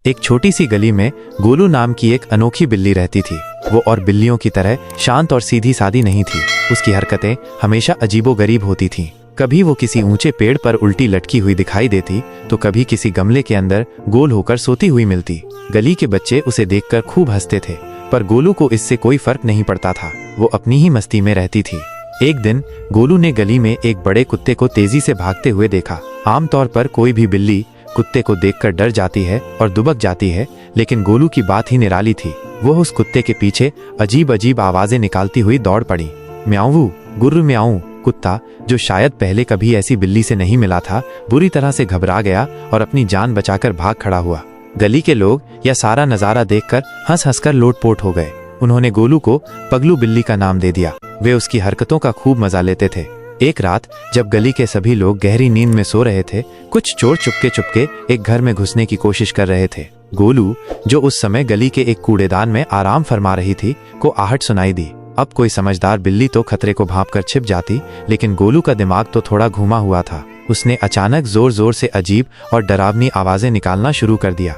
एक छोटी सी गली में गोलू नाम की एक अनोखी बिल्ली रहती थी। वो और बिल्लियों की तरह शांत और सीधी सादी नहीं थी। उसकी हरकतें हमेशा अजीबोगरीब होती थीं। कभी वो किसी ऊंचे पेड़ पर उल्टी लटकी हुई दिखाई देती तो कभी किसी गमले के अंदर गोल होकर सोती हुई मिलती। गली के बच्चे उसे देखकर खूब हंसते थे, पर गोलू को इससे कोई फर्क नहीं पड़ता था। वो अपनी ही मस्ती में रहती थी। एक दिन गोलू ने गली में एक बड़े कुत्ते को तेजी से भागते हुए देखा। आमतौर पर कोई भी बिल्ली कुत्ते को देखकर डर जाती है और दुबक जाती है, लेकिन गोलू की बात ही निराली थी। वो उस कुत्ते के पीछे अजीब अजीब आवाजें निकालती हुई दौड़ पड़ी। म्याऊं, गुर्र म्याऊं। कुत्ता, जो शायद पहले कभी ऐसी बिल्ली से नहीं मिला था, बुरी तरह से घबरा गया और अपनी जान बचाकर भाग खड़ा हुआ। गली के लोग यह सारा नजारा देखकर हंस हंसकर लोटपोट हो गए। उन्होंने गोलू को पगलू बिल्ली का नाम दे दिया। वे उसकी हरकतों का खूब मजा लेते थे। एक रात जब गली के सभी लोग गहरी नींद में सो रहे थे, कुछ चोर चुपके चुपके एक घर में घुसने की कोशिश कर रहे थे। गोलू, जो उस समय गली के एक कूड़ेदान में आराम फरमा रही थी, को आहट सुनाई दी। अब कोई समझदार बिल्ली तो खतरे को भांपकर छिप जाती, लेकिन गोलू का दिमाग तो थोड़ा घुमा हुआ था। उसने अचानक जोर जोर से अजीब और डरावनी आवाजें निकालना शुरू कर दिया।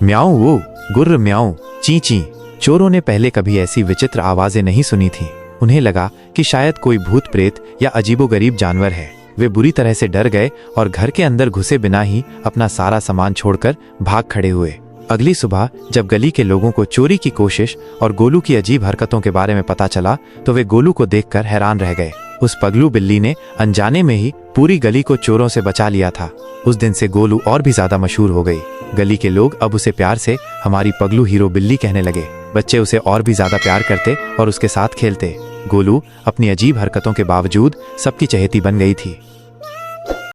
म्याऊं वो, गुर्र म्याऊं, ची ची। चोरों ने पहले कभी ऐसी विचित्र आवाजें नहीं सुनी थी। उन्हें लगा कि शायद कोई भूत प्रेत या अजीबोगरीब जानवर है। वे बुरी तरह से डर गए और घर के अंदर घुसे बिना ही अपना सारा सामान छोड़कर भाग खड़े हुए। अगली सुबह जब गली के लोगों को चोरी की कोशिश और गोलू की अजीब हरकतों के बारे में पता चला तो वे गोलू को देखकर हैरान रह गए। उस पगलू बिल्ली ने अनजाने में ही पूरी गली को चोरों से बचा लिया था। उस दिन से गोलू और भी ज्यादा मशहूर हो गई। गली के लोग अब उसे प्यार से हमारी पगलू हीरो बिल्ली कहने लगे। बच्चे उसे और भी ज्यादा प्यार करते और उसके साथ खेलते। गोलू अपनी अजीब हरकतों के बावजूद सबकी चहेती बन गई थी।